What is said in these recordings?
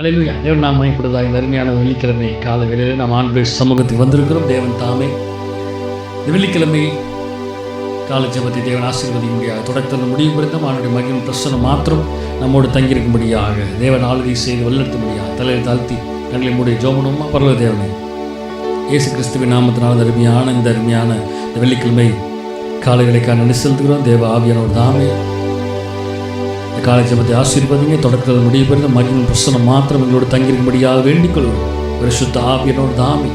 அல்லேலூயா. தேவன் நாம் மகிமைப்படுவதாக. இந்த அருமையான வெள்ளிக்கிழமை காலை வேளையில் நாம் ஆண்டவருடைய சமூகத்துக்கு வந்திருக்கிறோம். தேவன் தாமே இந்த வெள்ளிக்கிழமை காலை ஜெபத்தை தேவன் ஆசீர்வதிக்க முடியாது. தொடக்கத்தில் முடிவு குறித்தும் ஆண்டுடைய மகிமை பிரசனம் மாத்திரம் நம்மோடு தங்கியிருக்கும்படியாக தேவன் ஆளுகை செய்து வழிநடத்தும்படியாக தலையை தாழ்த்தி கண்களை மூடி ஜெபணுமா. பரவ தேவனே, இயேசு கிறிஸ்துவின் நாமத்தினால் இந்த அருமையான இந்த வெள்ளிக்கிழமை காலைகளுக்காக நன்றி செலுத்துகிறோம். தேவ ஆவியானவர் தாமே இந்த காலை ஜெபத்தை ஆசீர்வதிங்க. தொடக்கத்தில் முடிவு பெறுந்த மகிமை பிரசனம் மாத்திரம் எங்களோடு தங்கியிருக்கும்படியாக வேண்டிக் கொள்வோம். பரிசுத்த ஆவியானவர் தாமே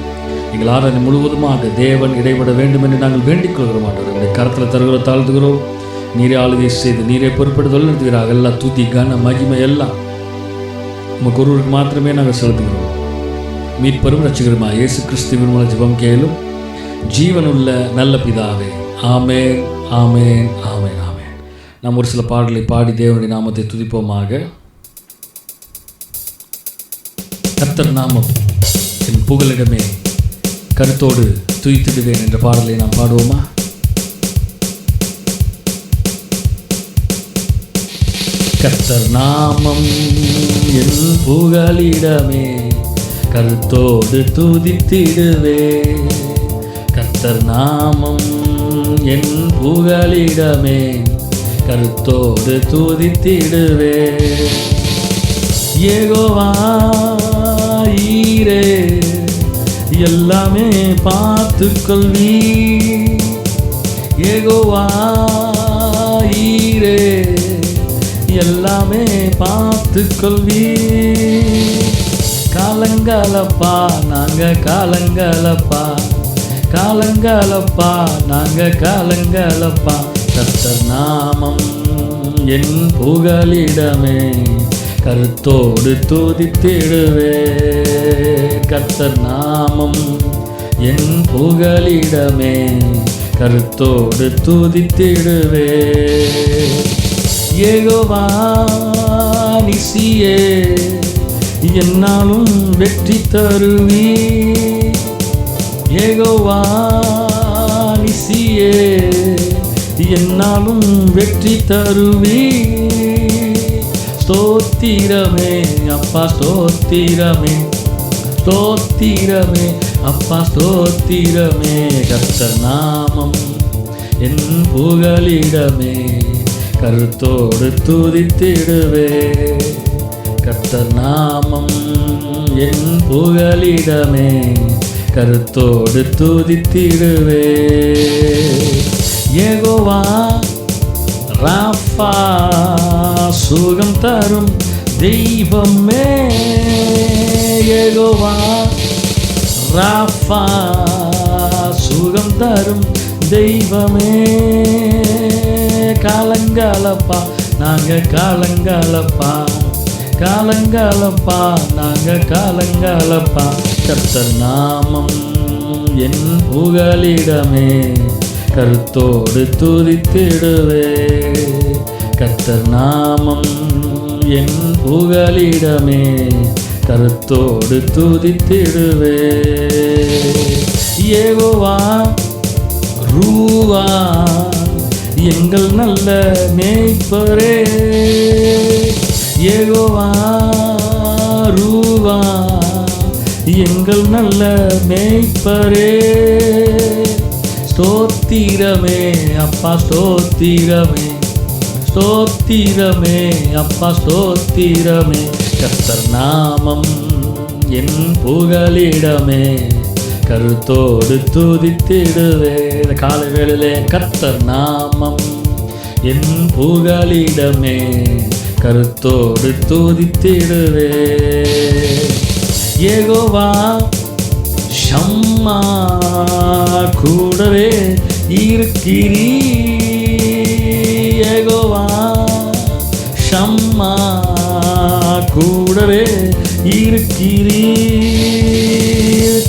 எங்கள் ஆராதனை முழுவதுமாக தேவன் இடைபட வேண்டும் என்று நாங்கள் வேண்டிக் கொள்கிறோம். ஆண்டவருடைய கரத்தில் தருகிறோம், தாழ்த்துகிறோம். நீரே ஆளுகை செய்து நீரே பொறுப்படுத்த வழிநடத்துகிறார்கள். எல்லா துதி கன மகிமை எல்லாம் உங்கள் ஒருவருக்கு மாத்திரமே நாங்கள் செலுத்துகிறோம். மீட்பரும் ரட்சகருமா இயேசு கிறிஸ்துவின் மூலம் ஜெபம் கேளும் ஜீவனுள்ள நல்ல பிதாவே. ஆமென், ஆமென், ஆமென், ஆமென். நாம் ஒரு சில பாடலை பாடி தேவனுடைய நாமத்தை துதிப்போமாக. கர்த்தர் நாமம் என் புகலிடமே, கருத்தோடு துதித்திடுவேன் என்ற பாடலை நாம் பாடுவோமா? கர்த்தர் நாமம் என் புகலிடமே, கருத்தோடு துதித்திடுவே. கர்த்தர் நாமம் என் புகலிடமே, கருத்தோடு துதித்திடுவே. யெகோவா ஈரே எல்லாமே பார்த்து கொள்வி. யெகோவா ஈரே எல்லாமே பார்த்து கொள்வி. காலங்காலப்பா நாங்க காலங்காலப்பா, காலங்காலப்பா நாங்க காலங்காலப்பா. கர்த்தர் நாமம் என் புகலிடமே, கருத்தோடு துதித்திடுவே. கர்த்தர் நாமம் என் புகலிடமே, கருத்தோடு துதித்திடுவே. யெகோவா நிசியே என்னாலும் வெற்றி தருவி. யெகோவா நிசியே என்னாலும் வெற்றி தருவி. ஸ்தோத்திரமே அப்பா ஸ்தோத்திரமே, ஸ்தோத்திரமே அப்பா ஸ்தோத்திரமே. கர்த்தர் நாமம் என் புகலிடமே, கருத்தோடு துதித்திடுவே. கர்த்தர் நாமம் என் புகலிடமே, கருத்தோடு துதித்திடுவே. யெகோவா ராஃபா சுகம் தரும் தெய்வமே. யெகோவா ராஃபா சுகம் தரும் தெய்வமே. காலங்காலப்பா நாங்க காலங்காலப்பா, காலங்காலப்பா நாங்க காலங்காலப்பா. கர்த்தர் நாமம் என் புகலிடமே, கருத்தோடு துதித்திடுவே. கர்த்தர் நாமம் என் புகலிடமே, கருத்தோடு துதித்திடுவே. யெகோவா ரூவா எங்கள் நல்ல மேய்ப்பரே. யெகோவா ரூவா எங்கள் நல்ல மேய்ப்பரே. ஸ்தோத்திரமே அப்பா ஸ்தோத்திரமே, ஸ்தோத்திரமே அப்பா ஸ்தோத்திரமே. கர்த்தர் நாமம் என் புகலிடமே, கருத்தோடு துதித்திடுவே. காலை வேளையிலே கர்த்தர் நாமம் என் புகலிடமே, கருத்தோடு துதித்திடுவே. யெகோவா ஷம்மா கூடவே இருக்கிறீ. யெகோவா ஷம்மா கூடவே இருக்கிறீ.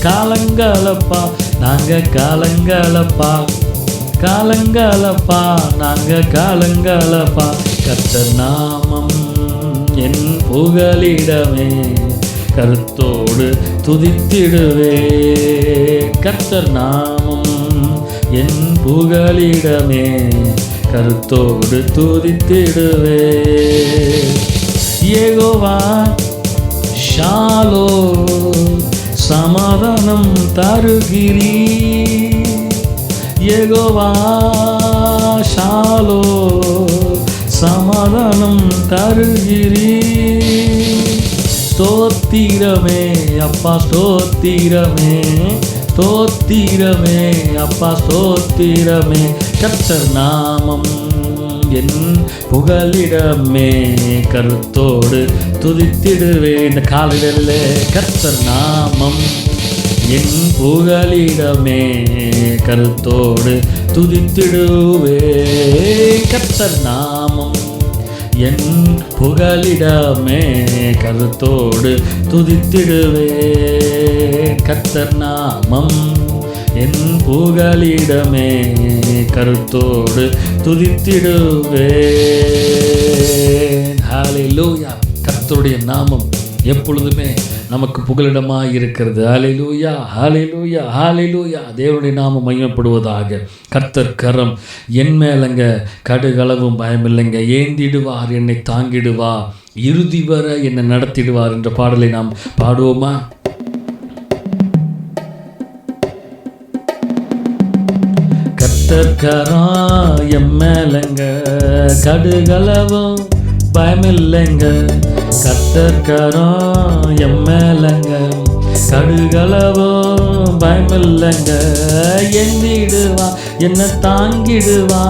காலங்காலப்பா நாங்க காலங்காலப்பா, காலங்காலப்பா நாங்க காலங்காலப்பா. கர்த்தர் நாமம் என் புகலிடமே, கருத்தோடு துதித்திடுவே. கர்த்தர் நாமம் என் புகலிடமே, கருத்தோடு துதித்திடுவே. யெகோவா ஷாலோ சமாதானம் தருகிறீ. யெகோவா ஷாலோ சமாதானம் தருகிறீ. ஸ்தோத்திரமே அப்பா ஸ்தோத்திரமே, ஸ்தோத்திரமே அப்பா ஸ்தோத்திரமே. கர்த்தர் நாமம் என் புகலிடமே, கருத்தோடு துதித்திடுவே. இந்த காலையிலே கர்த்தர் நாமம் என் புகலிடமே, கருத்தோடு துதித்திடுவே. கர்த்தர் நாமம் என் புகலிடமே, கருத்தோடு துதித்திடுவே. கர்த்தர் நாமம் என் புகலிடமே, கருத்தோடு துதித்திடுவே. ஹல்லேலூயா. கர்த்தருடைய நாமம் எப்பொழுதுமே நமக்கு புகலிடமாக இருக்கிறது. ஹல்லேலூயா, ஹல்லேலூயா, ஹல்லேலூயா. தேவனுடைய நாமம் மகிமைப்படுவதாக. கர்த்தர் கரம் என் மேலங்க, கடுகளவும் பயமில்லைங்க. ஏந்திடுவார், என்னை தாங்கிடுவார், இறுதி வர என்னை நடத்திடுவார் என்ற பாடலை நாம் பாடுவோமா? கர்த்தர் கரம் என் மேலங்க, கடுகளவும் பயமில்லைங்க. கர்த்தர் கரம் என் மேலங்க, கடுகளவும் பயமில்லைங்க. ஏந்திடுவா, என்னை தாங்கிடுவா,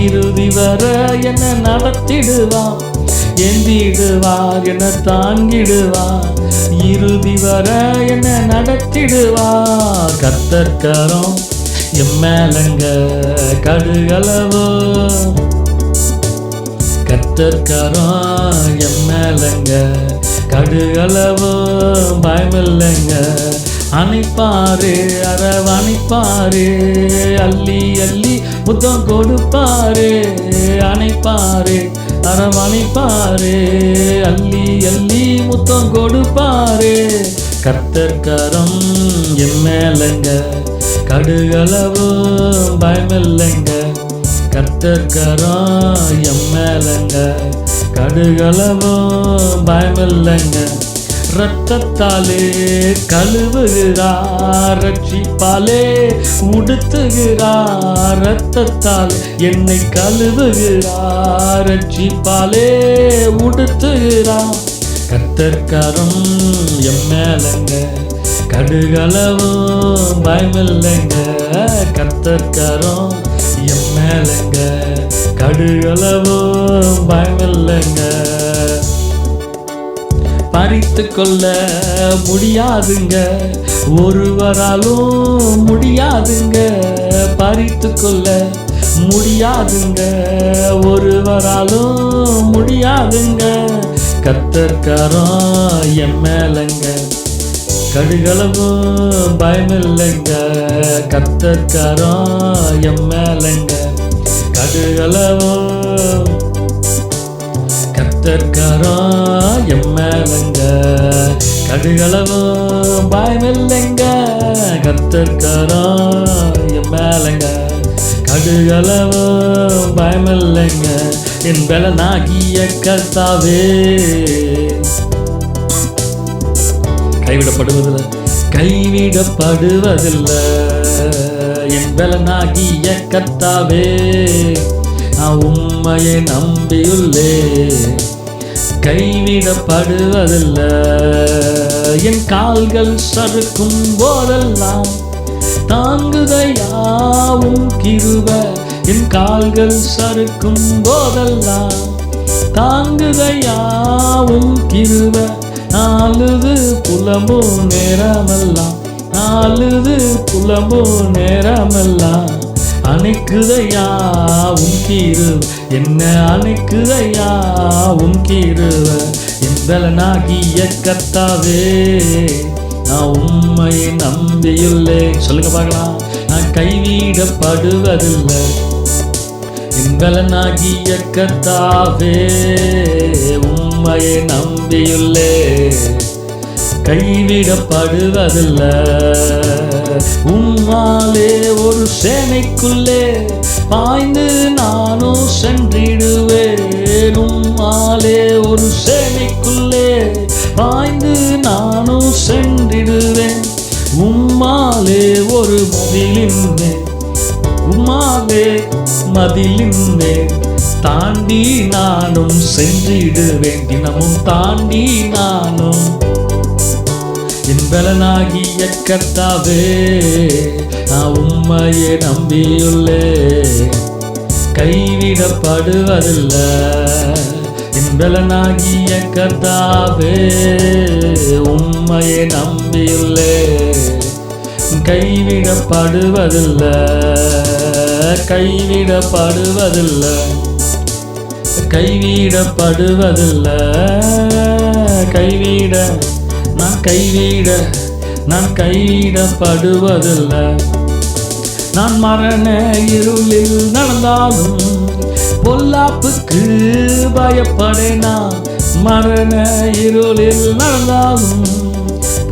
இறுதி வர என்னை நடத்திடுவா. ஏந்திடுவார், என்னை தாங்கிடுவார், இறுதி வர என்னை நடத்திடுவார். கர்த்தர் கரம் என் மேலங்க, கடுகளவோ. கர்த்தர் கரம் என் மேலங்க, கடுகளவோ பயமில்லைங்க. அணைப்பாரு, அரவணைப்பாரு, அள்ளி அள்ளி முத்தம் கொடுப்பாரு. அணைப்பாரு, அரவணைப்பாரு, அள்ளி அள்ளி முத்தம் கொடுப்பாரு. கர்த்தர் கரம் என் மேலங்க, கடுகளவு பயமில்லைங்க. கர்த்தர் கரம் என் மேலங்க, கடுகளவு பயமில்லைங்க. இரத்தத்தாலே கழுவுகிறார், ரட்சிப்பாலே உடுத்துகிறார். இரத்தத்தால் என்னை கழுவுகிறார், ரட்சிப்பாலே உடுத்துகிறார். கர்த்தர் கரம் என் மேலங்க, கடுகளவும் பயமில்லைங்க. கர்த்தர் கரம் என் மேலங்க, கடுகளவும் பயமில்லைங்க. பறித்து கொள்ள முடியாதுங்க, ஒருவராலும் முடியாதுங்க. பறித்து கொள்ள முடியாதுங்க, ஒருவராலும் முடியாதுங்க. கர்த்தர் கரம் என் மேலங்க, கடுகளவும் பயமில்லைங்க. கர்த்தர் கரம் என் மேலங்க, கடுகளவும். கர்த்தர் கரம் என் மேலங்க, கடுகளவும் பயமில்லைங்க. கர்த்தர் கரம் என் மேலங்க, கடுகளவும் பயமில்லைங்க. என் பலனாகிய கர்த்தாவே, கைவிடப்படுவதில்லை, கைவிடப்படுவதில்லை. என் பலனாகிய கர்த்தாவே, நான் உம்மையை நம்பியுள்ளே, கைவிடப்படுவதில்லை. என் கால்கள் சறுக்கும் போதெல்லாம் தாங்குதையாவும் கிருபை. என் கால்கள் சறுக்கும் போதெல்லாம் தாங்குதையாவும் கிருபை. நாலுது புலம்போ நேரமெல்லாம், நாலுது புலம்போ நேரமெல்லாம் அணைக்குதையாவும் கிருபை. என்ன அணைக்குதையாவும் கிருபை. என் பலனாகிய கர்த்தாவே, நான் உம்மையை நம்பியுள்ளே. சொல்லுங்க பார்க்கலாம். நான் கைவிடப்படுவதில்லை. என் பலனாகிய கர்த்தாவே, உம்மையை நம்பியுள்ளே, கைவிடப்படுவதில்லை. உம்மாலே ஒரு சேனைக்குள்ளே பாய்ந்து நானும் சென்றிடுவேன். உம்மாலே ஒரு சேனைக்குள்ளே பாய்ந்து நானும் சென்றிடுவேன். உம்மாலே ஒரு மதிலின் மேல், உம்மாலே மதிலின் மேல் தாண்டி நானும் சென்றிடுவேன். தினமும் தாண்டி நானும் என் பலனாகிய கர்த்தாவே, நான் உம்மையே நம்பியுள்ளே, கைவிடப்படுவதில்லை. என் பலனாகிய கர்த்தாவே, உம்மையே நம்பியுள்ளே, கைவிடப்படுவதில்லை, கைவிடப்படுவதில்லை, கைவிடப்படுவதில்லை, நான் கைவிடப்படுவதில்லை. நான் மரண இருளில் நடந்தாலும் பொல்லாப்புக்கு பயப்படேனா. மரண இருளில் நடந்தாலும்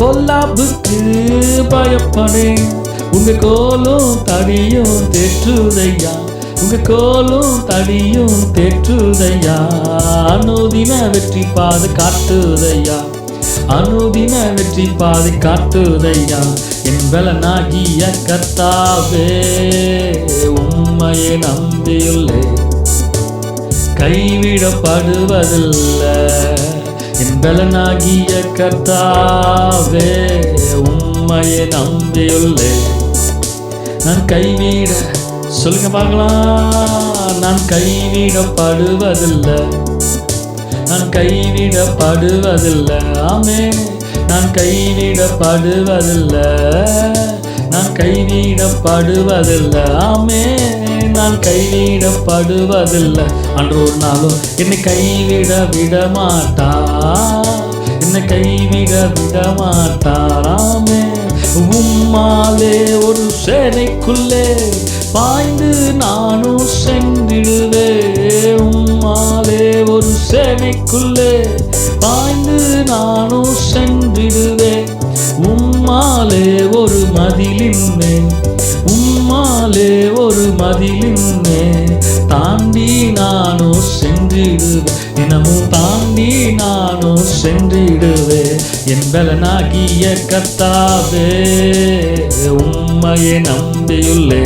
பொல்லாப்புக்கு பயப்படேன். உங்க கோலும் தடியும் தேற்றுதையா, உங்க கோலும் தடியும் தேற்றுதையா. அனுதின வெற்றி பாது காட்டுதையா, அனுதின வெற்றி பாதை காட்டுதையா. என் பலனாகிய கர்த்தாவே, உம்மையே நம்பியுள்ளே, கைவிடப்படுவதில்லை. என் பலனாகிய கர்த்தாவே, உம்மையே நம்பியுள்ளே, நான் கைவிட சொல்லுங்க பார்க்கலாம். நான் கைவிடப்படுவதில்லை, நான் கைவிடப்படுவதில்லை. ஆமென். நான் கைவிடப்படுவதில்லை, நான் கைவிடப்படுவதில்லை. ஆமென். நான் கைவிடப்படுவதில்லை. அன்று ஒரு நாளும் என்னை கைவிட விடமாட்டார், என்னை கைவிட விடமாட்டார். ஆமென். உம்மாலே ஒரு சேனைக்குள்ளே பாய்ந்து நானும் சென்றிடுவேன். உம்மாலே ஒரு சேனைக்குள்ளே பாய்ந்து நானும் சென்றிடுவேன். உம்மாலே ஒரு மதிலின் மேல், உம்மாலே ஒரு மதிலின் மேல் தாண்டி நானும் சென்றிடுவேன். தினமும் தாண்டி நானும் சென்றிடுவேன். என் பலனாகிய கர்த்தாவே, உம்மையே நம்பியுள்ளே,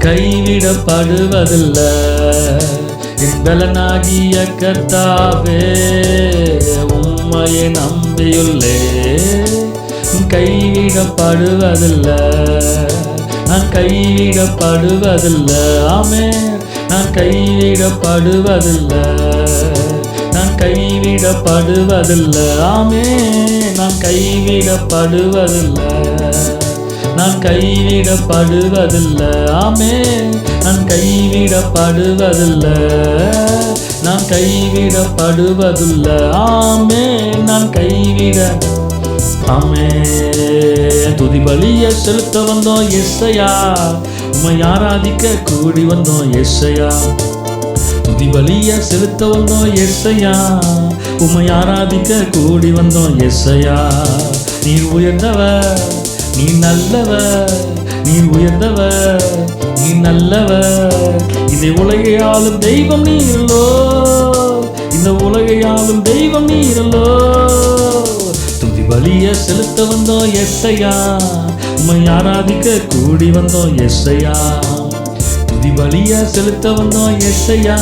கைவிடப்படுவதில்லை. என் பலனாகிய கர்த்தாவே, உம்மையே நம்பியுள்ளே, கைவிடப்படுவதில்லை, நான் கைவிடப்படுவதில்லை. ஆமென். நான் கைவிடப்படுவதில்லை, நான் கைவிடப்படுவதில்லை. ஆமென். நான் கைவிடப்படுவதில்லை, நான் கைவிடப்படுவதில்லை. ஆமென். நான் கைவிடப்படுவதில்லை, நான் கைவிடப்படுவதில்லை. ஆமென். நான் ஆமென். துதி பலிய செலுத்த வந்தோம் எஸ்ஐயா, உம்மை ஆராதிக்க கூடி வந்தோம் எஸ்ஐயா. துதி பலிய செலுத்த வந்தோம் எஸ்ஐயா, உம்மை ஆராதிக்க கூடி வந்தோம் எஸ்ஐயா. நீர் உயர்ந்தவர், நீ நல்லவர், நீர் உயர்ந்தவர், நீ நல்லவர். இந்த உலகை ஆளும் தெய்வம் நீரல்லோ, இந்த உலகை ஆளும் தெய்வம் நீரல்லோ. துதி பலிய செலுத்த வந்தோம் எஸ்ஐயா, உம்மை ஆராதிக்க கூடி வந்தோம் எஸ்ஐயா. துதி பலிய செலுத்த வந்தோம் எஸ்ஐயா,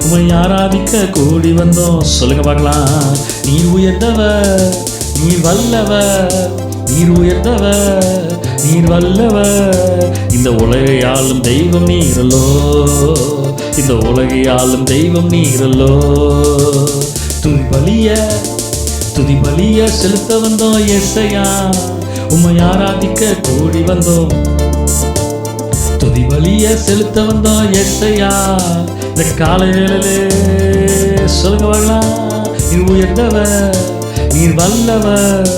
உம்மை ஆராதிக்க கூடி வந்தோம். சொல்லுங்க பார்க்கலாம். நீர் உயர்ந்தவர், நீர் வல்லவர், நீர் உயர்ந்தவர், நீர் வல்லவர். இந்த உலகை ஆளும் தெய்வம் நீரல்லோ, இந்த உலகை ஆளும் தெய்வம் நீரல்லோ. துதி பலிய செலுத்த வந்தோம் எஸ்ஐயா, உம்மை ஆராதிக்க கூடி வந்தோம். துதி பலிய செலுத்த வந்தோம் எஸ்ஐயா. இந்த காலை வேளையிலே சொல்லுங்க வரலாம். நீர் உயர்ந்தவர், நீர் வல்லவர்,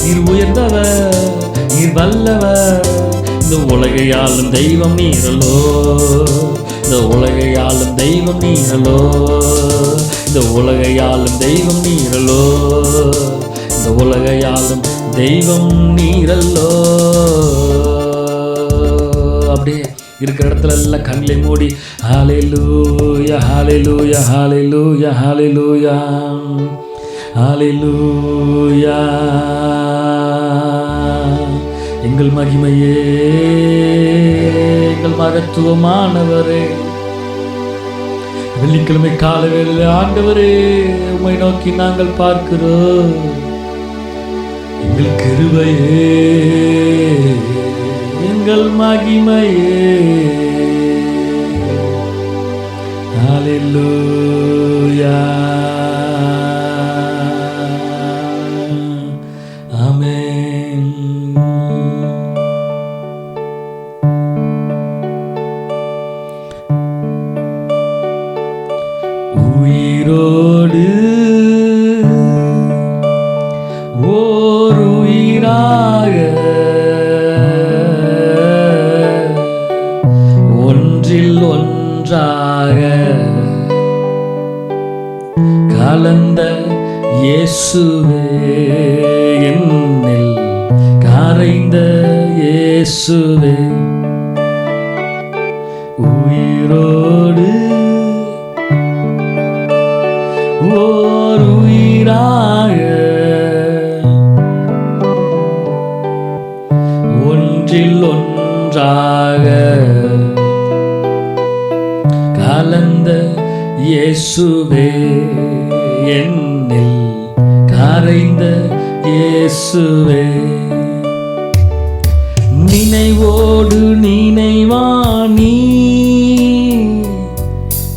நீர் உயர்ந்தவர், நீர் வல்லவர். இந்த உலகை ஆளும் தெய்வம் நீரல்லோ, இந்த உலகை ஆளும் தெய்வம் நீரல்லோ, இந்த உலகை ஆளும் தெய்வம் நீரல்லோ, இந்த உலகை ஆளும் தெய்வம் நீரல்லோ. அப்படியே இருக்கிற இடத்துல எல்லாம் கண்களை மூடி ஹல்லேலூயா ஹல்லேலூயா ஹல்லேலூயா ஹல்லேலூயா ஹல்லேலூயா. எங்கள் மகிமையே, எங்கள் மகத்துவமானவரே, வெள்ளிக்கிழமை கால வேளையில் ஆண்டவரே உம்மை நோக்கி நாங்கள் பார்க்கிறோம். எங்கள் கிருபையே, எங்கள் மகிமையே. ஹல்லேலூயா. ஆமென். உயிரோடு ஓர் உயிராக ஒன்றில் ஒன்றாக கலந்த இயேசுவே, என்னில் கரைந்த இயேசுவே. உயிரோடு ஓர் உயிராக ஒன்றில் ஒன்றாக கலந்த இயேசுவே, என்னில் கரைந்த இயேசுவே. நினைவோடு நினைவானி,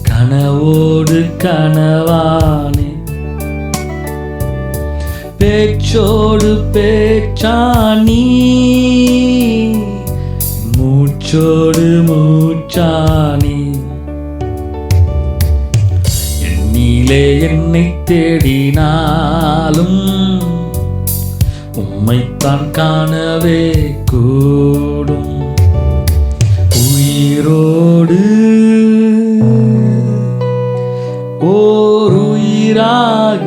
கனவோடு கனவானே, பேச்சோடு பேச்சானி, மூச்சோடு மூச்சானி. என்னிலே என்னை தேடினாலும் உம்மைத்தான் காணவே கூடும். உயிரோடு ஓர் உயிராக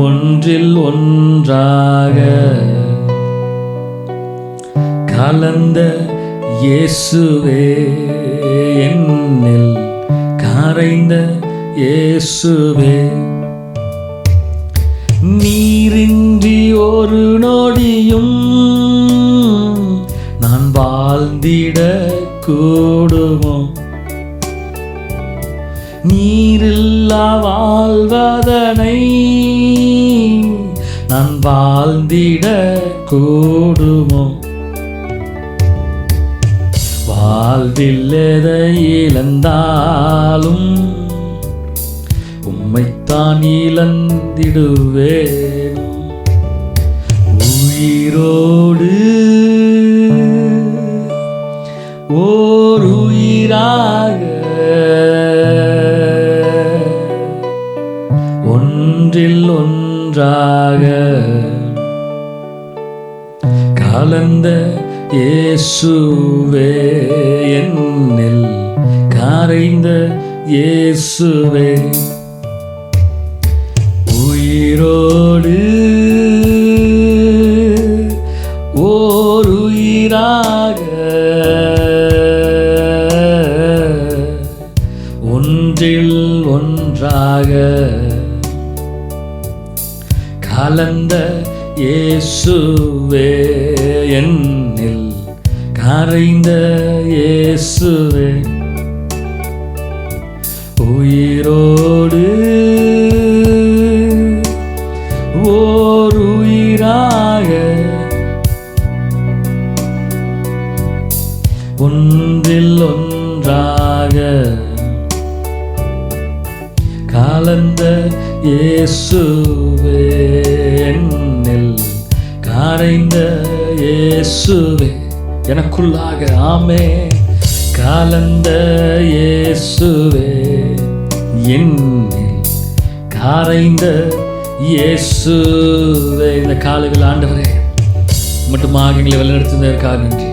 ஒன்றில் ஒன்றாக கலந்த இயேசுவே, என்னில் கரைந்த இயேசுவே. நீரின்றி ஒரு நொடியும் நான் வாழ்ந்திட கூடுமோ? நீரில்லா வாழ்வதனை நான் வாழ்ந்திட கூடுமோ? வாழ்வில் எதை இழந்தாலும் உம்மைத்தான் இழந்திடுவேன். உயிரோடு ஓர் உயிராக ஒன்றில் ஒன்றாக கலந்த இயேசுவே, என்னில் கரைந்த இயேசுவே. உயிரோடு ஓர் உயிராக ஒன்றில் ஒன்றாக கலந்த இயேசுவே, என்னில் கரைந்த இயேசுவே. உயிரோடு ஓர் உயிராக ஒன்றில் ஒன்றாக கலந்த இயேசுவே, என்னில் கரைந்த இயேசுவே. எனக்குள்ளாக ஆமே கலந்த இயேசுவே, என்னில் கரைந்த இயேசுவே. இந்த காலையில் ஆண்டவரே மட்டுமாக எங்களை வழிநடத்துவதற்காக நன்றி.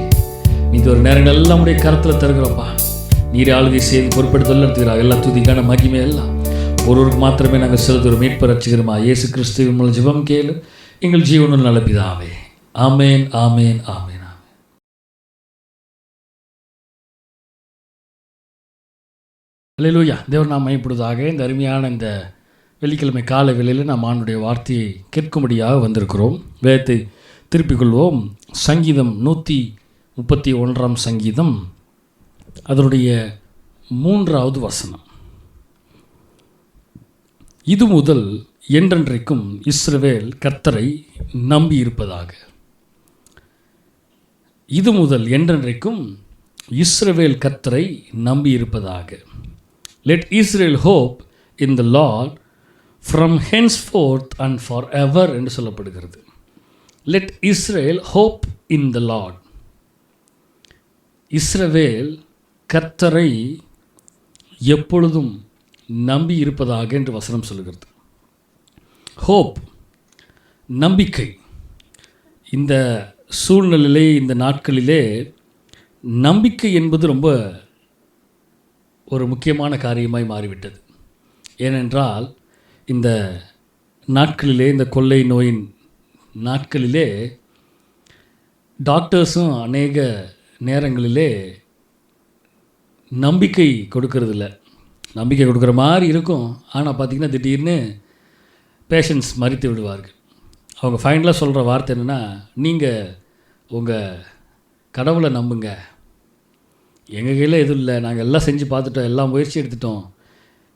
இது ஒரு நேரங்கள் எல்லாம் உடைய கருத்தில் தருகிறோப்பா. நீர் ஆளுகை செய்து பொறுப்பெடுத்து நடத்துகிறார். எல்லா துதிக்கான மகிமை எல்லாம் ஒருவருக்கு மாத்திரமே நாங்கள் செலுத்துகிறோம். மீட்பு ரட்சிக்கிறோமா இயேசு கிறிஸ்துவின் மூலம் ஜெபம் கேளு எங்கள் ஜீவனுள்ள நல்ல பிதாவே. ஆமேன், ஆமேன், ஆமேன். அல்லேலூயா. தேவன் நாம் மையப்படுவதாக. இந்த அருமையான இந்த வெள்ளிக்கிழமை காலை வேளையில் நாம் ஆண்டுடைய வார்த்தையை கேட்கும்படியாக வந்திருக்கிறோம். வேதத்தை திருப்பிக் கொள்வோம். சங்கீதம் 131 சங்கீதம், அதனுடைய 3வது வசனம். இது முதல் என்றென்றைக்கும் இஸ்ரவேல் கர்த்தரை நம்பி இருப்பதாக. இது முதல் என்றென்றைக்கும் இஸ்ரவேல் கர்த்தரை நம்பி இருப்பதாக. Let Israel hope in the Lord from henceforth and forever என்று சொல்லப்படுகிறது. Let Israel hope in the Lord. இஸ்ரவேல் கர்த்தரை எப்பொழுதும் நம்பி இருப்பதாக என்று வசனம் சொல்லுகிறது. ஹோப், நம்பிக்கை. இந்த சூழ்நிலையிலே, இந்த நாட்களிலே நம்பிக்கை என்பது ரொம்ப ஒரு முக்கியமான காரியமாய் மாறிவிட்டது. ஏனென்றால் இந்த நாட்களிலே, இந்த கொள்ளை நோயின் நாட்களிலே டாக்டர்ஸும் அநேக நேரங்களிலே நம்பிக்கை கொடுக்கறதில்ல. நம்பிக்கை கொடுக்குற மாதிரி இருக்கும், ஆனால் பார்த்திங்கன்னா திடீர்னு பேஷண்ட்ஸ் மறித்து விடுவார்கள். அவங்க ஃபைனலாக சொல்கிற வார்த்தை என்னென்னா, நீங்கள் உங்கள் கடவுளை நம்புங்க, எங்கள் கையில் எதுவும் இல்லை, நாங்கள் எல்லாம் செஞ்சு பார்த்துட்டோம், எல்லாம் முயற்சி எடுத்துட்டோம்,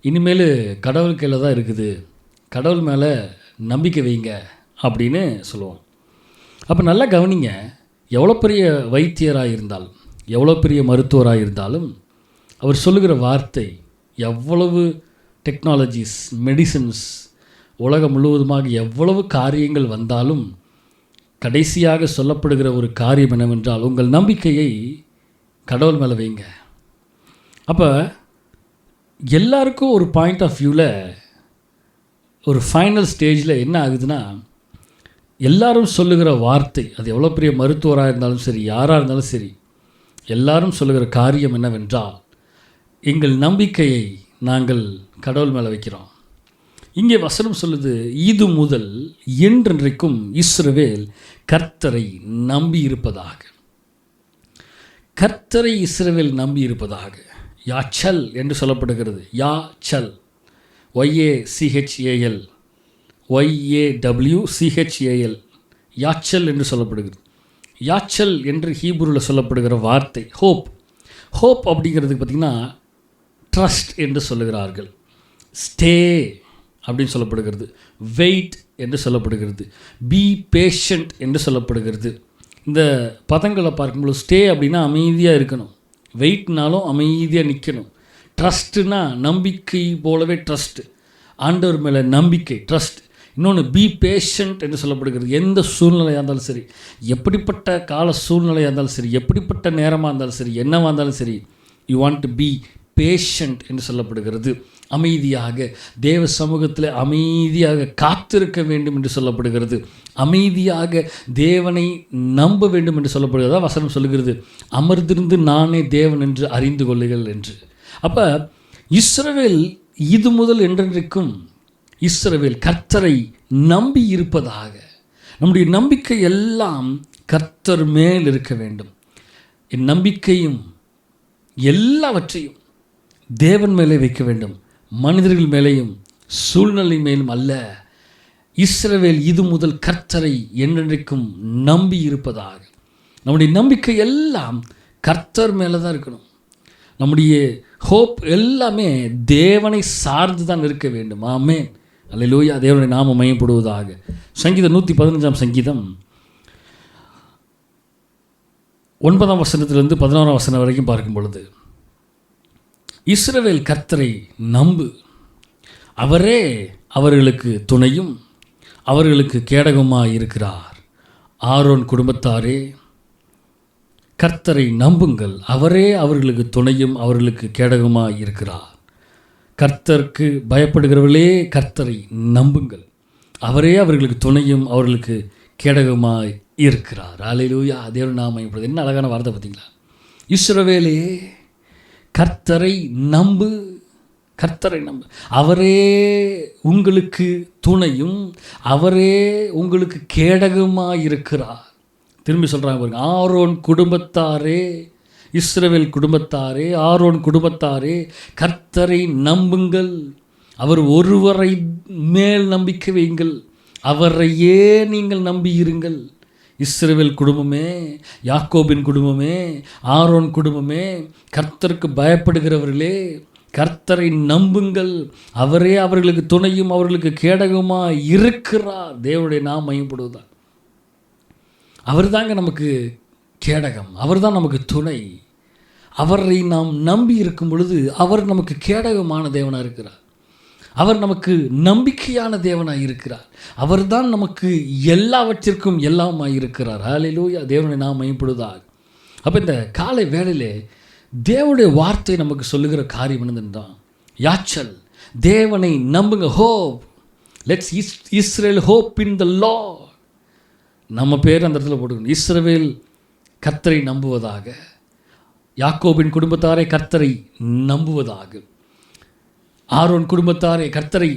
இனிமேல் கடவுள் கையில் தான் இருக்குது, கடவுள் மேலே நம்பிக்கை வைங்க அப்படின்னு சொல்லுவோம். அப்போ நல்லா கவனிங்க, எவ்வளோ பெரிய வைத்தியராக இருந்தாலும், எவ்வளோ பெரிய மருத்துவராக இருந்தாலும், அவர் சொல்லுகிற வார்த்தை, எவ்வளவு டெக்னாலஜிஸ், மெடிசன்ஸ், உலகம் முழுவதுமாக எவ்வளவு காரியங்கள் வந்தாலும் கடைசியாக சொல்லப்படுகிற ஒரு காரியம் என்னவென்றால், உங்கள் நம்பிக்கையை கடவுள் மேலே வைங்க. அப்போ எல்லாருக்கும் ஒரு பாயிண்ட் ஆஃப் வியூவில், ஒரு ஃபைனல் ஸ்டேஜில் என்ன ஆகுதுன்னா, எல்லாரும் சொல்லுகிற வார்த்தை, அது எவ்வளோ பெரிய மருத்துவராக இருந்தாலும் சரி, யாராக இருந்தாலும் சரி, எல்லாரும் சொல்லுகிற காரியம் என்னவென்றால், எங்கள் நம்பிக்கையை நாங்கள் கடவுள் மேலே வைக்கிறோம். இங்கே வசனம் சொல்லுது, இது முதல் என்றென்றைக்கும் இஸ்ரவேல் கர்த்தரை நம்பி இருப்பதாக. கர்த்தரை இஸ்ரவேல் நம்பி இருப்பதாக. யாச்சல் என்று சொல்லப்படுகிறது. யாச்சல், YACHAL, YAWCHAL, யாச்சல் என்று சொல்லப்படுகிறது. யாச்சல் என்று ஹீப்ருவில் சொல்லப்படுகிற வார்த்தை ஹோப். ஹோப் அப்படிங்கிறதுக்கு பார்த்திங்கன்னா ட்ரஸ்ட் என்று சொல்லுகிறார்கள். ஸ்டே அப்படின்னு சொல்லப்படுகிறது. வெயிட் என்று சொல்லப்படுகிறது. பி பேஷண்ட் என்று சொல்லப்படுகிறது. இந்த பதங்களை பார்க்கும்போது ஸ்டே அப்படின்னா அமைதியாக இருக்கணும், வெயிட்னாலும் அமைதியாக நிற்கணும், ட்ரஸ்ட்டுனா நம்பிக்கை போலவே ட்ரஸ்ட்டு, ஆண்டவர் மேலே நம்பிக்கை, ட்ரஸ்ட். இன்னொன்று பி பேஷண்ட் என்று சொல்லப்படுகிறது. எந்த சூழ்நிலையாக இருந்தாலும் சரி, எப்படிப்பட்ட கால சூழ்நிலையாக இருந்தாலும் சரி, எப்படிப்பட்ட நேரமாக இருந்தாலும் சரி, என்னவாக இருந்தாலும் சரி, you want to be patient என்று சொல்லப்படுகிறது. அமைதியாக தேவ சமூகத்தில் அமைதியாக காத்திருக்க வேண்டும் என்று சொல்லப்படுகிறது. அமைதியாக தேவனை நம்ப வேண்டும் என்று சொல்லப்படுகிறதா வசனம் சொல்லுகிறது. அமர்ந்திருந்து நானே தேவன் என்று அறிந்து கொள்ளுங்கள் என்று. அப்போ இஸ்ரவேல் இது முதல் என்றென்றைக்கும் இஸ்ரவேல் கர்த்தரை நம்பி இருப்பதாக. நம்முடைய நம்பிக்கை எல்லாம் கர்த்தர் மேல் இருக்க வேண்டும். என் நம்பிக்கையும் எல்லாவற்றையும் தேவன் மேலே வைக்க வேண்டும், மனிதர்கள் மேலேயும் சூழ்நிலை மேலும் அல்ல. இஸ்ரவேல் இது முதல் கர்த்தரை என்றென்றைக்கும் நம்பி இருப்பதாக. நம்முடைய நம்பிக்கை எல்லாம் கர்த்தர் மேலே தான் இருக்கணும். நம்முடைய ஹோப் எல்லாமே தேவனை சார்ந்து தான் இருக்க வேண்டும். ஆமென், அல்லேலூயா. தேவனுடைய நாமம் மையப்படுவதாக. சங்கீதம் 115 சங்கீதம் 9 வசனத்திலிருந்து 11 வசனம் வரைக்கும் பார்க்கும் பொழுது, இஸ்ரவேல் கர்த்தரை நம்பு, அவரே அவர்களுக்கு துணையும் அவர்களுக்கு கேடகமாக இருக்கிறார். ஆரோன் குடும்பத்தாரே, கர்த்தரை நம்புங்கள், அவரே அவர்களுக்கு துணையும் அவர்களுக்கு கேடகமாக இருக்கிறார். கர்த்தருக்கு பயப்படுகிறவர்களே கர்த்தரை நம்புங்கள், அவரே அவர்களுக்கு துணையும் அவர்களுக்கு கேடகமாக இருக்கிறார். அல்லேலூயா. தேவன் நாமம். இப்பொழுது என்ன அழகான வார்த்தை பார்த்தீங்களா? இஸ்ரவேலே கர்த்தரை நம்பு, கர்த்தரை நம்பு, அவரே உங்களுக்கு துணையும் அவரே உங்களுக்கு கேடகமாக இருக்கிறார். திரும்பி சொல்கிறாங்க பாருங்க, ஆரோன் குடும்பத்தாரே. இஸ்ரவேல் குடும்பத்தாரே, ஆரோன் குடும்பத்தாரே, கர்த்தரை நம்புங்கள். அவர் ஒருவரை மேல் நம்பிக்கை வையுங்கள். அவரையே நீங்கள் நம்பியிருங்கள். இஸ்ரவேல் குடும்பமே, யாக்கோபின் குடும்பமே, ஆரோன் குடும்பமே, கர்த்தருக்கு பயப்படுகிறவர்களே, கர்த்தரை நம்புங்கள். அவரே அவர்களுக்கு துணையும் அவர்களுக்கு கேடகமாக இருக்கிறார். தேவனுடைய நாம் மையப்படுவதால் அவர் தாங்க நமக்கு கேடகம், அவர் தான் நமக்கு துணை. அவரை நாம் நம்பி இருக்கும் பொழுது அவர் நமக்கு கேடகமான தேவனாக இருக்கிறார். அவர் நமக்கு நம்பிக்கையான தேவனாக இருக்கிறார். அவர் தான் நமக்கு எல்லாவற்றிற்கும் எல்லாமாய் இருக்கிறார். ஹல்லேலூயா. தேவனை நாம் மையப்படுவதாக. அப்போ இந்த காலை வேளையிலே தேவனுடைய வார்த்தை நமக்கு சொல்லுகிற காரியம் என்னதுன்றான், யாச்சல், தேவனை நம்புங்க. Hope, let's Israel hope in the Lord. நம்ம பேர் அந்த இடத்துல போட்டுக்கணும். இஸ்ரவேல் கர்த்தரை நம்புவதாக, யாக்கோபின் குடும்பத்தாரை கர்த்தரை நம்புவதாக, ஆரோன் குடும்பத்தாரை கர்த்தரை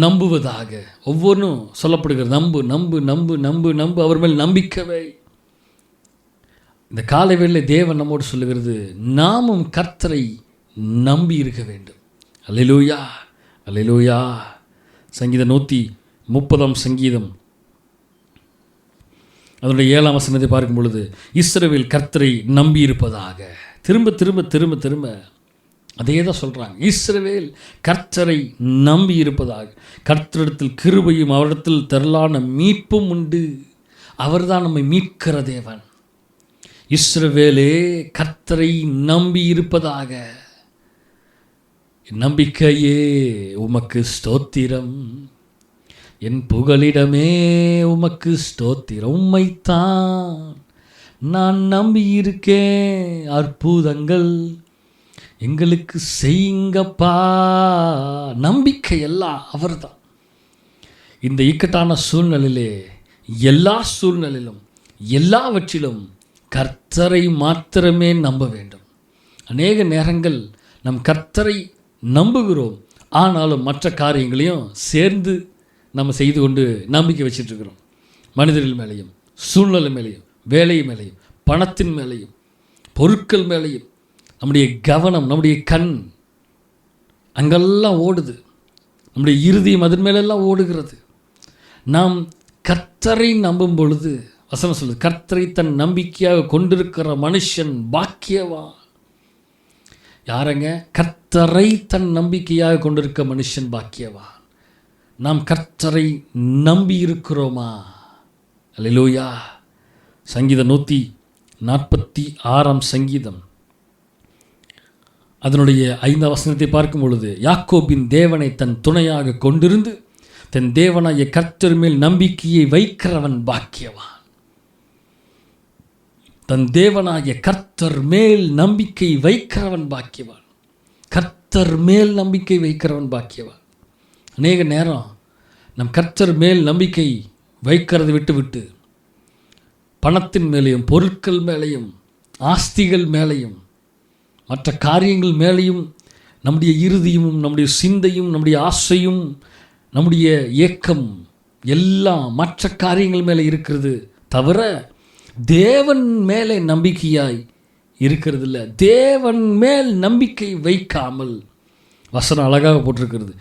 நம்புவதாக. ஒவ்வொன்றும் சொல்லப்படுகிறது. நம்பு நம்பு நம்பு நம்பு நம்பு, அவர் மேல் நம்பிக்கவை. இந்த காலை வேளையில் தேவன் நம்மோடு சொல்லுகிறது, நாமும் கர்த்தரை நம்பி இருக்க வேண்டும். அல்லேலூயா, அல்லேலூயா. சங்கீதம் 130 சங்கீதம் அதனுடைய 7ஆம் வசனத்தை பார்க்கும் பொழுது, இஸ்ரவேல் கர்த்தரை நம்பி இருப்பதாக. திரும்ப திரும்ப திரும்ப திரும்ப அதே தான் சொல்கிறாங்க. இஸ்ரவேல் கர்த்தரை நம்பி இருப்பதாக. கர்த்தரிடத்தில் கிருபையும் அவரிடத்தில் திரளான மீட்பும் உண்டு. அவர் தான் நம்மை மீட்கிற தேவன். இஸ்ரவேலே கர்த்தரை நம்பி இருப்பதாக. என் நம்பிக்கையே உமக்கு ஸ்தோத்திரம், என் புகலிடமே உமக்கு ஸ்தோத்திரம். உம்மைத்தான் நான் நம்பி இருக்கேன். அற்புதங்கள் எங்களுக்கு செய்யுங்கப்பா. நம்பிக்கை எல்லாம் அவர் தான். இந்த இக்கட்டான சூழ்நிலையிலே, எல்லா சூழ்நிலையிலும், எல்லாவற்றிலும் கர்த்தரை மாத்திரமே நம்ப வேண்டும். அநேக நேரங்கள் நம் கர்த்தரை நம்புகிறோம், ஆனாலும் மற்ற காரியங்களையும் சேர்ந்து நம்ம செய்து கொண்டு நம்பிக்கை வச்சிட்ருக்கிறோம். மனிதர்கள் மேலேயும், சூழ்நிலை மேலேயும், வேலை மேலேயும், பணத்தின் மேலேயும், பொருட்கள் மேலேயும் நம்முடைய கவனம், நம்முடைய கண் அங்கெல்லாம் ஓடுது. நம்முடைய இருதயம் அதன் மேலெல்லாம் ஓடுகிறது. நாம் கர்த்தரை நம்பும் பொழுது வசனம் சொல்லுது, கர்த்தரை தன் நம்பிக்கையாக கொண்டிருக்கிற மனுஷன் பாக்கியவான். யாரங்க? கர்த்தரை தன் நம்பிக்கையாக கொண்டிருக்க மனுஷன் பாக்கியவான். நாம் கர்த்தரை நம்பி இருக்கிறோமா? அல்லேலூயா. சங்கீதம் 146 சங்கீதம் அதனுடைய 5ஆம் வசனத்தை பார்க்கும் பொழுது, யாக்கோபின் தேவனை தன் துணையாக கொண்டிருந்து தன் தேவனாகிய கர்த்தர் மேல் நம்பிக்கையை வைக்கிறவன் பாக்கியவான். தன் தேவனாகிய கர்த்தர் மேல் நம்பிக்கை வைக்கிறவன் பாக்கியவான். கர்த்தர் மேல் நம்பிக்கை வைக்கிறவன் பாக்கியவான். அநேக நேரம் நம் கர்த்தர் மேல் நம்பிக்கை வைக்கிறதை விட்டு பணத்தின் மேலேயும், பொருட்கள் மேலேயும், ஆஸ்திகள் மேலேயும், மற்ற காரியங்கள் மேலேயும் நம்முடைய இறுதியும், நம்முடைய சிந்தையும், நம்முடைய ஆசையும், நம்முடைய ஏக்கம் எல்லாம் மற்ற காரியங்கள் மேலே இருக்கிறது தவிர தேவன் மேலே நம்பிக்கையாய் இருக்கிறது இல்லை. தேவன் மேல் நம்பிக்கை வைக்காமல், வசனம் அழகாக போட்டிருக்கிறது,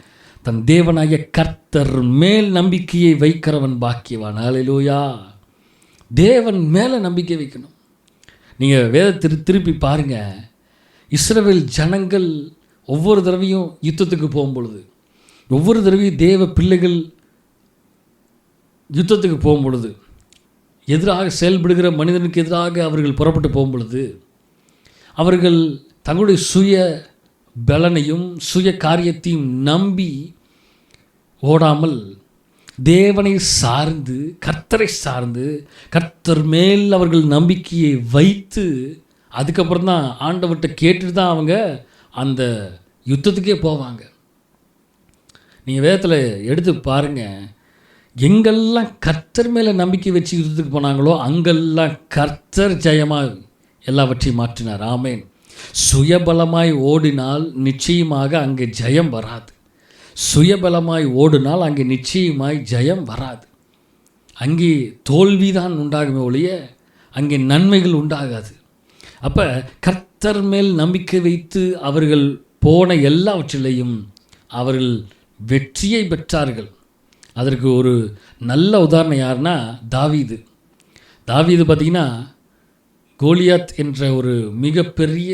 தன் தேவனாகிய கர்த்தர் மேல் நம்பிக்கையை வைக்கிறவன் பாக்கியவான். ஹல்லேலூயா. தேவன் மேலே நம்பிக்கை வைக்கணும். நீங்கள் வேதத்தை திருப்பி பாருங்கள். இஸ்ரவேல் ஜனங்கள் ஒவ்வொரு தடவையும் யுத்தத்துக்கு போகும்பொழுது, ஒவ்வொரு தடவையும் தேவ பிள்ளைகள் யுத்தத்துக்கு போகும்பொழுது, எதிராக செயல்படுகிற மனிதனுக்கு எதிராக அவர்கள் புறப்பட்டு போகும்பொழுது, அவர்கள் தங்களுடைய சுய பலனையும் சுய காரியத்தையும் நம்பி ஓடாமல் தேவனை சார்ந்து, கர்த்தரை சார்ந்து, கர்த்தர் மேல் அவர்கள் நம்பிக்கையை வைத்து, அதுக்கப்புறம் தான் ஆண்டவர்கிட்ட கேட்டுட்டு தான் அவங்க அந்த யுத்தத்துக்கே போவாங்க. நீங்கள் வேதத்தில் எடுத்து பாருங்கள், எங்கெல்லாம் கர்த்தர் மேலே நம்பிக்கை வச்சு யுத்தத்துக்கு போனாங்களோ அங்கெல்லாம் கர்த்தர் ஜெயமாக எல்லாவற்றையும் மாற்றினார். ஆமேன். சுயபலமாய் ஓடினால் நிச்சயமாக அங்கே ஜெயம் வராது. சுயபலமாய் ஓடினால் அங்கே நிச்சயமாய் ஜெயம் வராது. அங்கே தோல்விதான் உண்டாகுமே ஒழிய அங்கே நன்மைகள் உண்டாகாது. அப்போ கர்த்தர் மேல் நம்பிக்கை வைத்து அவர்கள் போன எல்லாவற்றிலையும் அவர்கள் வெற்றியை பெற்றார்கள். அதற்கு ஒரு நல்ல உதாரணம் யாருன்னா தாவீது. பார்த்திங்கன்னா கோலியாத் என்ற ஒரு மிகப்பெரிய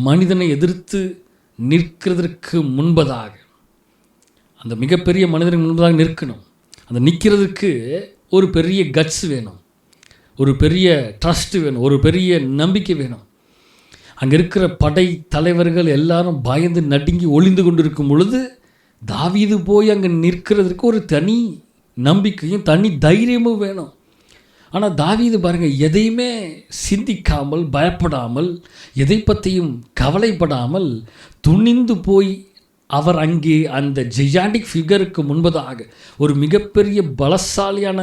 மனிதனை எதிர்த்து நிற்கிறதற்கு முன்பதாக, அந்த மிகப்பெரிய மனிதனுக்கு முன்பதாக நிற்கணும். அந்த நிற்கிறதுக்கு ஒரு பெரிய கட்ஸ் வேணும், ஒரு பெரிய ட்ரஸ்ட் வேணும், ஒரு பெரிய நம்பிக்கை வேணும். அங்கே இருக்கிற படை தலைவர்கள் எல்லாரும் பயந்து நடுங்கி ஒளிந்து கொண்டு இருக்கும் பொழுது தாவீது போய் அங்கே நிற்கிறதுக்கு ஒரு தனி நம்பிக்கையும் தனி தைரியமும் வேணும். ஆனால் தாவீது பாருங்கள், எதையுமே சிந்திக்காமல், பயப்படாமல், எதை பற்றியும் கவலைப்படாமல் துணிந்து போய் அவர் அங்கே அந்த ஜெயாண்டிக் ஃபிகருக்கு முன்பதாக, ஒரு மிகப்பெரிய பலசாலியான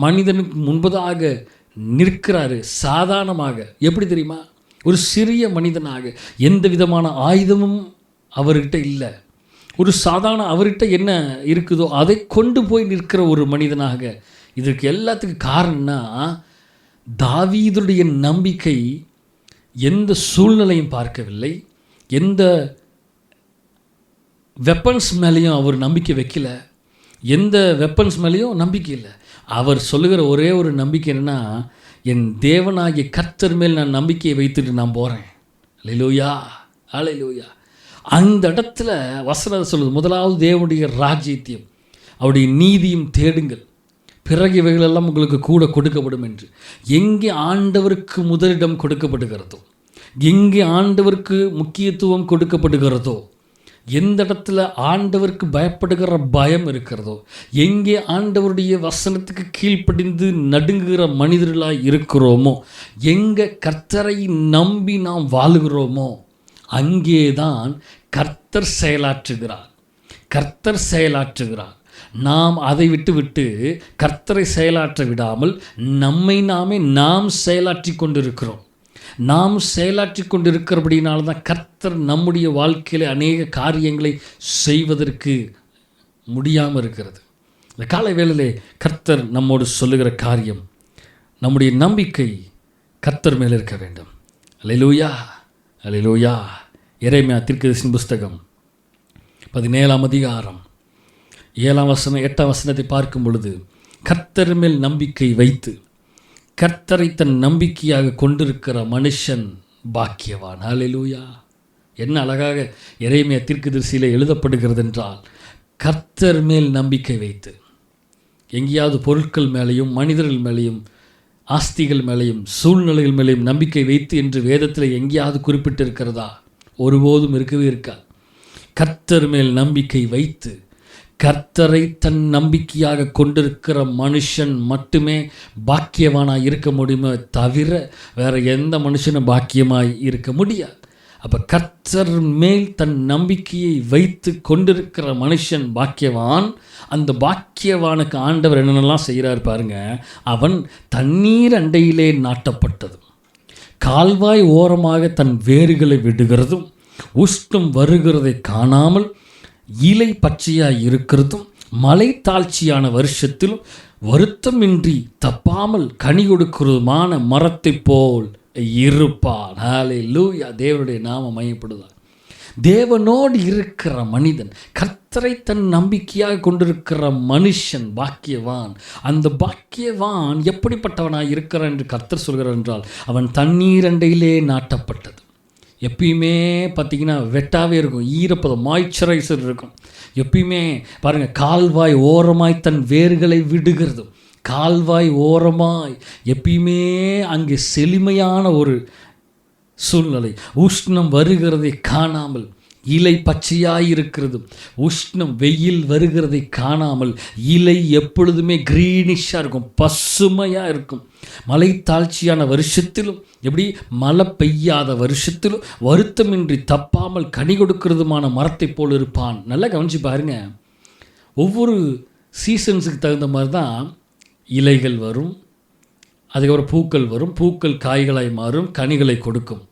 மனிதனுக்கு முன்பதாக நிற்கிறாரு. சாதாரணமாக, எப்படி தெரியுமா? ஒரு சிறிய மனிதனாக, எந்த விதமான ஆயுதமும் அவர்கிட்ட இல்லை. ஒரு சாதாரண அவர்கிட்ட என்ன இருக்குதோ அதை கொண்டு போய் நிற்கிற ஒரு மனிதனாக. இதற்கு எல்லாத்துக்கும் காரணம்னா தாவீதுடைய நம்பிக்கை எந்த சூழ்நிலையும் பார்க்கவில்லை, எந்த வெப்பன்ஸ் மேலேயும் அவர் நம்பிக்கை வைக்கல, எந்த வெப்பன்ஸ் மேலேயும் நம்பிக்கை இல்லை. அவர் சொல்லுகிற ஒரே ஒரு நம்பிக்கை என்னென்னா, என் தேவனாகிய கர்த்தர் மேல் நான் நம்பிக்கையை வைத்துட்டு நான் போகிறேன். அல்லேலூயா, அல்லேலூயா. அந்த இடத்துல வசனம் சொல்லுது, முதலாவது தேவனுடைய ராஜ்யத்தையும் அவருடைய நீதியும் தேடுங்கள், பிறகு இவைகளெல்லாம் உங்களுக்கு கூட கொடுக்கப்படும் என்று. எங்கே ஆண்டவருக்கு முதலிடம் கொடுக்கப்படுகிறதோ, எங்கே ஆண்டவருக்கு முக்கியத்துவம் கொடுக்கப்படுகிறதோ, எந்த இடத்துல ஆண்டவருக்கு பயப்படுகிற பயம் இருக்கிறதோ, எங்கே ஆண்டவருடைய வசனத்துக்கு கீழ்ப்படிந்து நடுங்குகிற மனிதர்களாக இருக்கிறோமோ, எங்கே கர்த்தரை நம்பி நாம் வாழுகிறோமோ, அங்கே தான் கர்த்தர் செயலாற்றுகிறார். கர்த்தர் செயலாற்றுகிறார். நாம் அதை விட்டு கர்த்தரை செயலாற்ற விடாமல் நம்மை நாமே நாம் செயலாற்றி கொண்டிருக்கிறோம். நாம் செயலாற்றி கொண்டிருக்கிறபடினால தான் கர்த்தர் நம்முடைய வாழ்க்கையில் அநேக காரியங்களை செய்வதற்கு முடியாமல் இருக்கிறது. இந்த காலை வேளையிலே கர்த்தர் நம்மோடு சொல்லுகிற காரியம், நம்முடைய நம்பிக்கை கர்த்தர் மேலே இருக்க வேண்டும். அல்லேலூயா, அல்லேலூயா. எரேமியா தீர்க்கதரிசியின் புஸ்தகம் 17ஆம் அதிகாரம் 7ஆம் வசனம் 8ஆம் வசனத்தை பார்க்கும் பொழுது, கர்த்தர் மேல் நம்பிக்கை வைத்து கர்த்தரை தன் நம்பிக்கையாக கொண்டிருக்கிற மனுஷன் பாக்கியவான். அல்லேலூயா. என்ன அழகாக எரேமியா தீர்க்கதரிசியில் எழுதப்படுகிறது என்றால், கர்த்தர் மேல் நம்பிக்கை வைத்து. எங்கேயாவது பொருட்கள் மேலேயும் மனிதர்கள் மேலேயும் ஆஸ்திகள் மேலேயும் சூழ்நிலைகள் மேலேயும் நம்பிக்கை வைத்து என்று வேதத்தில் எங்கேயாவது குறிப்பிட்டிருக்கிறதா? ஒருபோதும் இருக்கவே இருக்காது. கர்த்தர் மேல் நம்பிக்கை வைத்து கர்த்தரை தன் நம்பிக்கையாக கொண்டிருக்கிற மனுஷன் மட்டுமே பாக்கியவானாக இருக்க முடியுமே தவிர வேறு எந்த மனுஷனும் பாக்கியமாய் இருக்க முடியாது. அப்போ கர்த்தர் மேல் தன் நம்பிக்கையை வைத்து கொண்டிருக்கிற மனுஷன் பாக்கியவான். அந்த பாக்கியவானுக்கு ஆண்டவர் என்னென்னலாம் செய்கிறார் பாருங்க. அவன் தண்ணீர் அண்டையிலே நாட்டப்பட்டதும், கால்வாய் ஓரமாக தன் வேர்களை விடுகிறதும், உஷ்ணம் வருகிறதை காணாமல் இலை பச்சையாய் இருக்கிறதும், மலை தாழ்ச்சியான வருஷத்திலும் வருத்தமின்றி தப்பாமல் கனி கொடுக்கிறதுமான மரத்தை போல் இருப்பான். ஹல்லேலூயா. தேவனுடைய நாமம் மையப்படுவார். தேவனோடு இருக்கிற மனிதன், கர்த்தரை தன் நம்பிக்கையாக கொண்டிருக்கிற மனுஷன் பாக்கியவான். அந்த பாக்கியவான் எப்படிப்பட்டவனாக இருக்கிறான் என்று கர்த்தர் சொல்கிறார் என்றால், அவன் தண்ணீர் அண்டையிலே நாட்டப்பட்டது. எப்பயுமே பார்த்திங்கன்னா வெட்டாவே இருக்கும், ஈரப்பதம், மாய்ச்சரைசர் இருக்கும். எப்பயுமே பாருங்கள், கால்வாய் ஓரமாய் தன் வேர்களை விடுகிறது. கால்வாய் ஓரமாய் எப்பயுமே அங்கே செழுமையான ஒரு சூழ்நிலை. உஷ்ணம் வருகிறதை காணாமல் இலை பச்சையாயிருக்கிறது. உஷ்ணம் வெயில் வருகிறதை காணாமல் இலை எப்பொழுதுமே க்ரீனிஷாக இருக்கும், பசுமையாக இருக்கும். மலை தாழ்ச்சியான வருஷத்திலும், எப்படி மழை பெய்யாத வருஷத்திலும் வருத்தமின்றி தப்பாமல் கனி கொடுக்கிறதுமான மரத்தை போல் இருப்பான். நல்லா கவனிச்சு பாருங்க. ஒவ்வொரு சீசன்ஸுக்கு தகுந்த மாதிரி தான் இலைகள் வரும், அதுக்கப்புறம் பூக்கள் வரும், பூக்கள் காய்களாய் மாறும், கனிகளை கொடுக்கும்.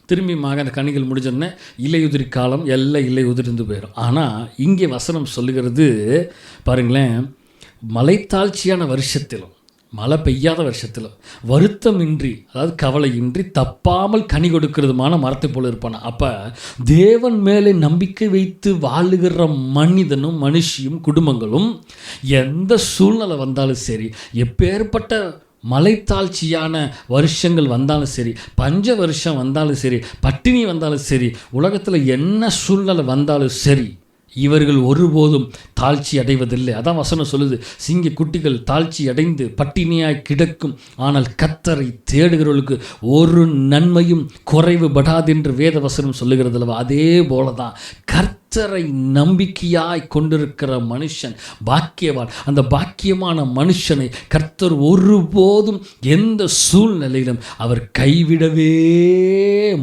திரும்பியுமாக அந்த கனிகள் முடிஞ்சோடனே இலையுதிரி காலம், எல்லாம் இலை உதிர்ந்து போயிடும். ஆனால் இங்கே வசனம் சொல்லுகிறது பாருங்களேன், மலைத்தாழ்ச்சியான வருஷத்திலும் மழை பெய்யாத வருஷத்தில் வருத்தமின்றி, அதாவது கவலையின்றி தப்பாமல் கனி கொடுக்கிறதுமான மரத்தை போல இருப்பானா. அப்போ தேவன் மேலே நம்பிக்கை வைத்து வாழுகிற மனிதனும் மனுஷியும் குடும்பங்களும் எந்த சூழ்நிலை வந்தாலும் சரி, எப்பேற்பட்ட மலைத்தாழ்ச்சியான வருஷங்கள் வந்தாலும் சரி, பஞ்ச வருஷம் வந்தாலும் சரி, பட்டினி வந்தாலும் சரி, உலகத்தில் என்ன சூழ்நிலை வந்தாலும் சரி, இவர்கள் ஒருபோதும் தாழ்ச்சி அடைவதில்லை. அதான் வசனம் சொல்லுது, சிங்க குட்டிகள் தாழ்ச்சி அடைந்து பட்டினியாய் கிடக்கும், ஆனால் கர்த்தரை தேடுகிறவர்களுக்கு ஒரு நன்மையும் குறைவுபடாது என்று வேத வசனம் சொல்லுகிறது அல்லவா. அதே போல தான் கர்த்தரை நம்பிக்கையாய் கொண்டிருக்கிற மனுஷன் பாக்கியவான். அந்த பாக்கியமான மனுஷனை கர்த்தர் ஒருபோதும் எந்த சூழ்நிலையிலும் அவர் கைவிடவே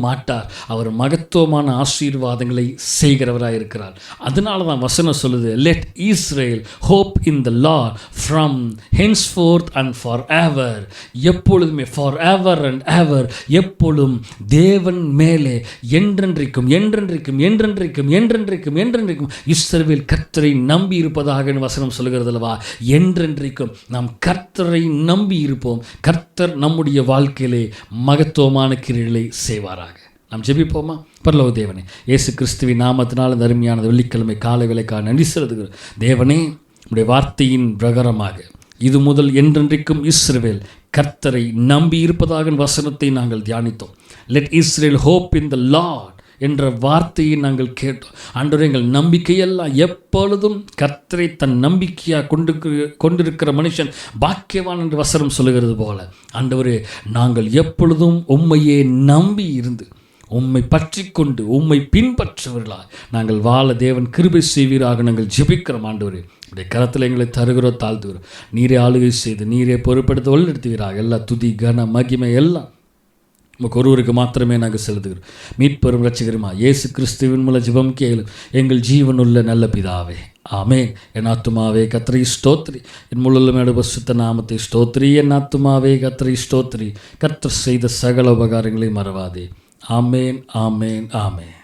மாட்டார். அவர் மகத்துவமான ஆசீர்வாதங்களை செய்கிறவராக இருக்கிறார். அதனால தான் வசனம் சொல்லுது, let Israel hope in the Lord from henceforth and for ever. எப்பொழுதுமே ஃபார் எவர் அண்ட் எவர், எப்பொழுதும் தேவன் மேலே என்றென்றைக்கும் என்றென்றைக்கும் என்றென்றைக்கும் என்றென்றைக்கும் என்றென்றைக்கும் இஸ்ரவேல் கர்த்தரை நம்பி இருப்பதாக வசனம் சொல்லுகிறது அல்லவா. என்றென்றைக்கும் நாம் கர்த்தரை நம்பி இருப்போம். கர்த்தர் நம்முடைய வாழ்க்கையிலே மகத்துவமான கிரியைகளை செய்வாராக. நாம் ஜெபிப்போமா? பரலோக தேவனே, இயேசு கிறிஸ்துவின் நாமத்தினால் இந்த அருமையான வெள்ளிக்கிழமை காலை வேளைக்காக நன்றி செலுத்துகிறோம். தேவனே, உடைய வார்த்தையின் பிரகாரமாக இது முதல் என்றென்றைக்கும் இஸ்ரவேல் கர்த்தரை நம்பி இருப்பதாக வசனத்தை நாங்கள் தியானித்தோம். Let Israel hope in the Lord என்ற வார்த்தையை நாங்கள் கேட்டோம். ஆண்டவரே, எங்கள் நம்பிக்கையெல்லாம் எப்பொழுதும் கர்த்தரை தன் நம்பிக்கையாக கொண்டிருக்கிற மனுஷன் பாக்கியவான் என்று வசனம் சொல்லுகிறது போல, ஆண்டவரே, நாங்கள் எப்பொழுதும் உம்மையே நம்பி இருந்து உம்மை பற்றி கொண்டு உம்மை பின்பற்றுவர்களாக நாங்கள் வாழ தேவன் கிருபை செய்வீராக நாங்கள் ஜெபிக்கிறோம். ஆண்டவரே, உடைய கரத்தில் எங்களை தருகிறோம், தாழ்த்துகிறோம். நீரே ஆளுகை செய்து நீரே பொறுப்படுத்த வழிநடத்துவீராக. எல்லா துதி கன மகிமை எல்லாம் உமக்கு ஒருவருக்கு மாத்திரமே நாங்கள் செலுத்துகிறோம். மீட்பெரும் இரட்சகருமா இயேசு கிறிஸ்துவின் மூலம் ஜெபம் கேளும் எங்கள் ஜீவனுள்ள நல்ல பிதாவே, ஆமென். என் ஆத்துமாவே கர்த்தரை ஸ்தோத்திரி, என் முழுமையோட பரிசுத்த நாமத்தை ஸ்தோத்திரி. என் ஆத்துமாவே கர்த்தரை ஸ்தோத்திரி, கர்த்தர் செய்த சகல உபகாரங்களை மறவாதே. ஆமென், ஆமென், ஆமென்.